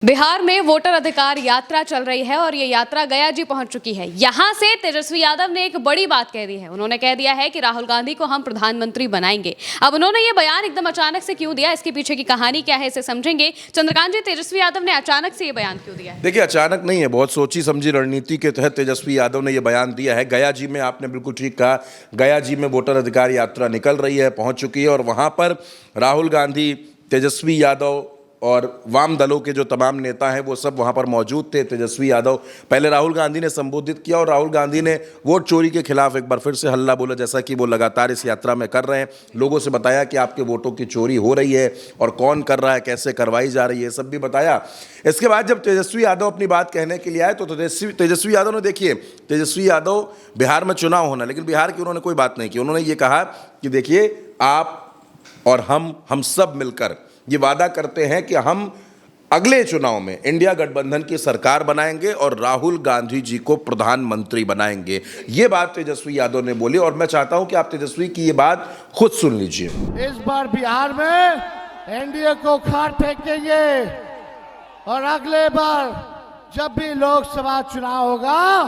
बिहार में वोटर अधिकार यात्रा चल रही है और ये यात्रा गया जी पहुंच चुकी है। यहां से तेजस्वी यादव ने एक बड़ी बात कह दी है। उन्होंने कह दिया है कि राहुल गांधी को हम प्रधानमंत्री बनाएंगे। अब उन्होंने ये बयान एकदम अचानक से क्यों दिया, इसके पीछे की कहानी क्या है, इसे समझेंगे। चंद्रकांत जी, तेजस्वी यादव ने अचानक से ये बयान क्यों दिया है? देखिए, अचानक नहीं है, बहुत सोची समझी रणनीति के तहत तेजस्वी यादव ने यह बयान दिया है। गया जी में आपने बिल्कुल ठीक कहा, गया जी में वोटर अधिकार यात्रा निकल रही है, पहुंच चुकी है और वहां पर राहुल गांधी, तेजस्वी यादव और वाम दलों के जो तमाम नेता हैं वो सब वहां पर मौजूद थे। तेजस्वी यादव पहले राहुल गांधी ने संबोधित किया और राहुल गांधी ने वोट चोरी के खिलाफ एक बार फिर से हल्ला बोला, जैसा कि वो लगातार इस यात्रा में कर रहे हैं। लोगों से बताया कि आपके वोटों की चोरी हो रही है और कौन कर रहा है, कैसे करवाई जा रही है, सब भी बताया। इसके बाद जब तेजस्वी यादव अपनी बात कहने के लिए आए तो तेजस्वी यादव ने, देखिए, तेजस्वी यादव बिहार में चुनाव होना, लेकिन बिहार की उन्होंने कोई बात नहीं की। उन्होंने ये कहा कि देखिए, आप और हम सब मिलकर ये वादा करते हैं कि हम अगले चुनाव में इंडिया गठबंधन की सरकार बनाएंगे और राहुल गांधी जी को प्रधानमंत्री बनाएंगे। ये बात तेजस्वी यादव ने बोली और मैं चाहता हूं कि आप तेजस्वी की ये बात खुद सुन लीजिए। इस बार बिहार में एनडीए को खाट फेंकेंगे और अगले बार जब भी लोकसभा चुनाव होगा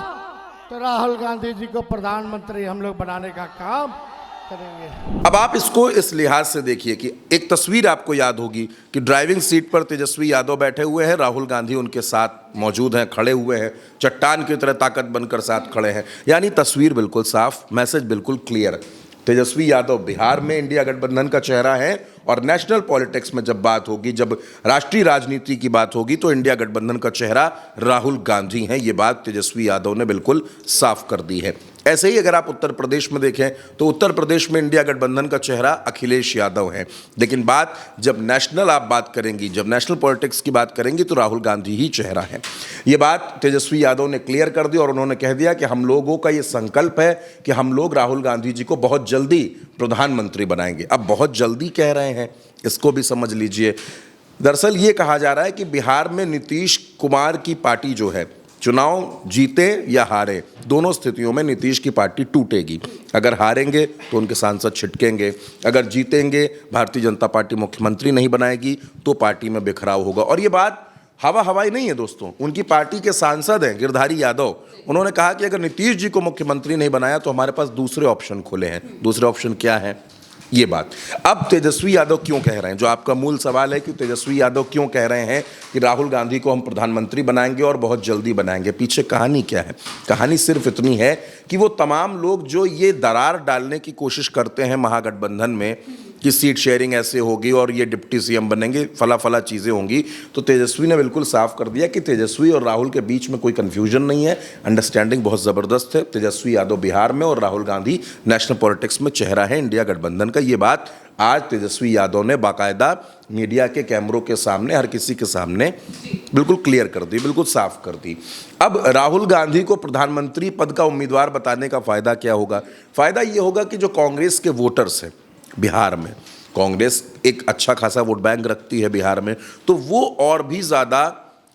तो राहुल गांधी जी को प्रधानमंत्री हम लोग बनाने का काम करेंगे। अब आप इसको इस लिहाज से देखिए कि एक तस्वीर आपको याद होगी कि ड्राइविंग सीट पर तेजस्वी यादव बैठे हुए हैं, राहुल गांधी उनके साथ मौजूद हैं, खड़े हुए हैं, चट्टान की तरह ताकत बनकर साथ खड़े हैं। यानी तस्वीर बिल्कुल साफ, मैसेज बिल्कुल क्लियर। तेजस्वी यादव बिहार में इंडिया गठबंधन का चेहरा है और नेशनल पॉलिटिक्स में जब बात होगी, जब राष्ट्रीय राजनीति की बात होगी तो इंडिया गठबंधन का चेहरा राहुल गांधी हैं। ये बात तेजस्वी यादव ने बिल्कुल साफ कर दी है। ऐसे ही अगर आप उत्तर प्रदेश में देखें तो उत्तर प्रदेश में इंडिया गठबंधन का चेहरा अखिलेश यादव है, लेकिन बात जब नेशनल आप बात करेंगी, जब नेशनल पॉलिटिक्स की बात करेंगी तो राहुल गांधी ही चेहरा है। ये बात तेजस्वी यादव ने क्लियर कर दी और उन्होंने कह दिया कि हम लोगों का ये संकल्प है कि हम लोग राहुल गांधी जी को बहुत जल्दी प्रधानमंत्री बनाएंगे। अब बहुत जल्दी कह रहे हैं, इसको भी समझ लीजिए। दरअसल ये कहा जा रहा है कि बिहार में नीतीश कुमार की पार्टी जो है, चुनाव जीते या हारे, दोनों स्थितियों में नीतीश की पार्टी टूटेगी। अगर हारेंगे तो उनके सांसद छिटकेंगे, अगर जीतेंगे, भारतीय जनता पार्टी मुख्यमंत्री नहीं बनाएगी तो पार्टी में बिखराव होगा। और ये बात हवाई नहीं है दोस्तों, उनकी पार्टी के सांसद हैं गिरधारी यादव, उन्होंने कहा कि अगर नीतीश जी को मुख्यमंत्री नहीं बनाया तो हमारे पास दूसरे ऑप्शन खुले हैं। दूसरे ऑप्शन क्या है, ये बात। अब तेजस्वी यादव क्यों कह रहे हैं, जो आपका मूल सवाल है कि तेजस्वी यादव क्यों कह रहे हैं कि राहुल गांधी को हम प्रधानमंत्री बनाएंगे और बहुत जल्दी बनाएंगे, पीछे कहानी क्या है? कहानी सिर्फ इतनी है कि वो तमाम लोग जो ये दरार डालने की कोशिश करते हैं महागठबंधन में कि सीट शेयरिंग ऐसे होगी और ये डिप्टी सीएम बनेंगे, फला चीज़ें होंगी, तो तेजस्वी ने बिल्कुल साफ कर दिया कि तेजस्वी और राहुल के बीच में कोई कन्फ्यूजन नहीं है, अंडरस्टैंडिंग बहुत ज़बरदस्त है। तेजस्वी यादव बिहार में और राहुल गांधी नेशनल पॉलिटिक्स में चेहरा है इंडिया गठबंधन का। ये बात आज तेजस्वी यादव ने बाकायदा मीडिया के कैमरों के सामने, हर किसी के सामने बिल्कुल क्लियर कर दी, बिल्कुल साफ कर दी। अब राहुल गांधी को प्रधानमंत्री पद का उम्मीदवार बताने का फ़ायदा क्या होगा? फ़ायदा ये होगा कि जो कांग्रेस के वोटर्स हैं बिहार में, कांग्रेस एक अच्छा खासा वोट बैंक रखती है बिहार में, तो वो और भी ज़्यादा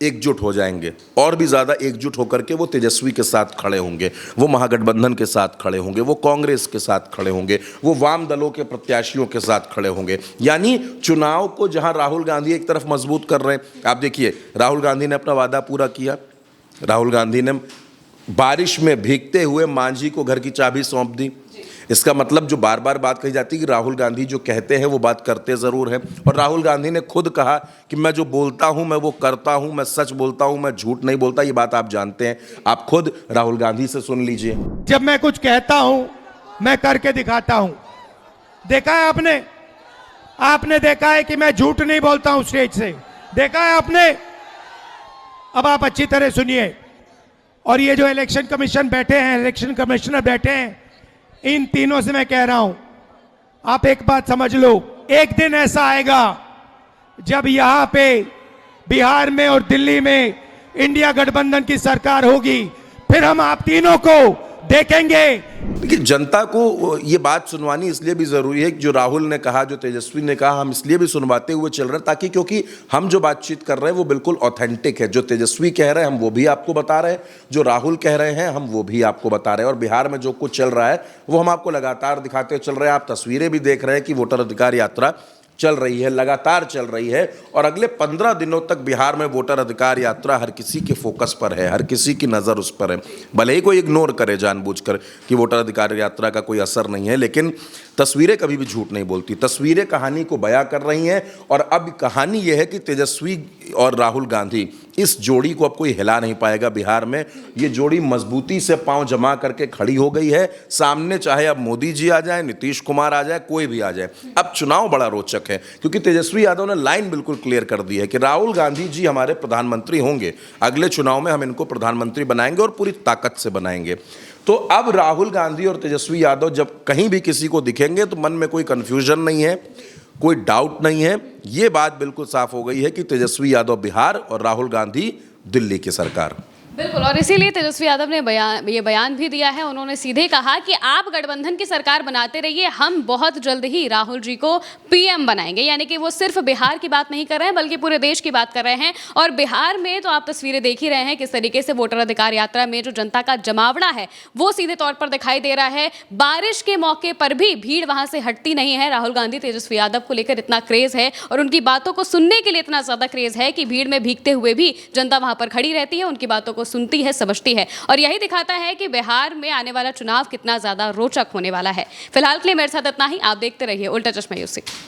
एकजुट हो जाएंगे, और भी ज़्यादा एकजुट होकर के वो तेजस्वी के साथ खड़े होंगे, वो महागठबंधन के साथ खड़े होंगे, वो कांग्रेस के साथ खड़े होंगे, वो वाम दलों के प्रत्याशियों के साथ खड़े होंगे। यानी चुनाव को जहां राहुल गांधी एक तरफ मजबूत कर रहे हैं, आप देखिए राहुल गांधी ने अपना वादा पूरा किया। राहुल गांधी ने बारिश में भीगते हुए मांझी को घर की चाबी सौंप दी। इसका मतलब जो बार बार बात कही जाती है कि राहुल गांधी जो कहते हैं वो बात करते ज़रूर हैं, और राहुल गांधी ने खुद कहा कि मैं जो बोलता हूं मैं वो करता हूं, मैं सच बोलता हूं, मैं झूठ नहीं बोलता। ये बात आप जानते हैं, आप खुद राहुल गांधी से सुन लीजिए। जब मैं कुछ कहता हूं मैं करके दिखाता हूं। देखा है आपने देखा है कि मैं झूठ नहीं बोलता हूं स्टेज से, देखा है आपने। अब आप अच्छी तरह सुनिए, और ये जो इलेक्शन कमीशन बैठे हैं, इलेक्शन कमिश्नर बैठे हैं, इन तीनों से मैं कह रहा हूं, आप एक बात समझ लो, एक दिन ऐसा आएगा जब यहां पे बिहार में और दिल्ली में इंडिया गठबंधन की सरकार होगी, फिर हम आप तीनों को देखेंगे। देखिए, जनता को ये बात सुनवानी इसलिए भी ज़रूरी है कि जो राहुल ने कहा, जो तेजस्वी ने कहा, हम इसलिए भी सुनवाते हुए चल रहे हैं ताकि, क्योंकि हम जो बातचीत कर रहे हैं वो बिल्कुल ऑथेंटिक है। जो तेजस्वी कह रहे हैं हम वो भी आपको बता रहे हैं, जो राहुल कह रहे हैं हम वो भी आपको बता रहे हैं, और बिहार में जो कुछ चल रहा है वो हम आपको लगातार दिखाते चल रहे हैं। आप तस्वीरें भी देख रहे हैं कि वोटर अधिकार यात्रा चल रही है, लगातार चल रही है और अगले 15 दिनों तक बिहार में वोटर अधिकार यात्रा हर किसी के फोकस पर है, हर किसी की नज़र उस पर है। भले ही कोई इग्नोर करे जानबूझकर कि वोटर अधिकार यात्रा का कोई असर नहीं है, लेकिन तस्वीरें कभी भी झूठ नहीं बोलती। तस्वीरें कहानी को बयां कर रही हैं और अब कहानी यह है कि तेजस्वी और राहुल गांधी, इस जोड़ी को अब कोई हिला नहीं पाएगा बिहार में। ये जोड़ी मजबूती से पांव जमा करके खड़ी हो गई है सामने, चाहे अब मोदी जी आ जाए, नीतीश कुमार आ जाए, कोई भी आ जाए। अब चुनाव बड़ा रोचक है क्योंकि तेजस्वी यादव ने लाइन बिल्कुल क्लियर कर दी है कि राहुल गांधी जी हमारे प्रधानमंत्री होंगे, अगले चुनाव में हम इनको प्रधानमंत्री बनाएंगे और पूरी ताकत से बनाएंगे। तो अब राहुल गांधी और तेजस्वी यादव जब कहीं भी किसी को दिखेंगे तो मन में कोई कंफ्यूजन नहीं है, कोई डाउट नहीं है। ये बात बिल्कुल साफ हो गई है कि तेजस्वी यादव बिहार और राहुल गांधी दिल्ली की सरकार। बिल्कुल, और इसीलिए तेजस्वी यादव ने ये बयान भी दिया है। उन्होंने सीधे कहा कि आप गठबंधन की सरकार बनाते रहिए, हम बहुत जल्द ही राहुल जी को पीएम बनाएंगे। यानी कि वो सिर्फ बिहार की बात नहीं कर रहे हैं बल्कि पूरे देश की बात कर रहे हैं। और बिहार में तो आप तस्वीरें देख ही रहे हैं किस तरीके से वोटर अधिकार यात्रा में जो जनता का जमावड़ा है वो सीधे तौर पर दिखाई दे रहा है। बारिश के मौके पर भी भीड़ वहां से हटती नहीं है। राहुल गांधी तेजस्वी यादव को लेकर इतना क्रेज है और उनकी बातों को सुनने के लिए इतना ज्यादा क्रेज है कि भीड़ में भीगते हुए भी जनता वहां पर खड़ी रहती है, उनकी बातों को सुनती है, समझती है। और यही दिखाता है कि बिहार में आने वाला चुनाव कितना ज्यादा रोचक होने वाला है। फिलहाल के लिए मेरे साथ इतना ही। आप देखते रहिए उल्टा चश्मा यूसी।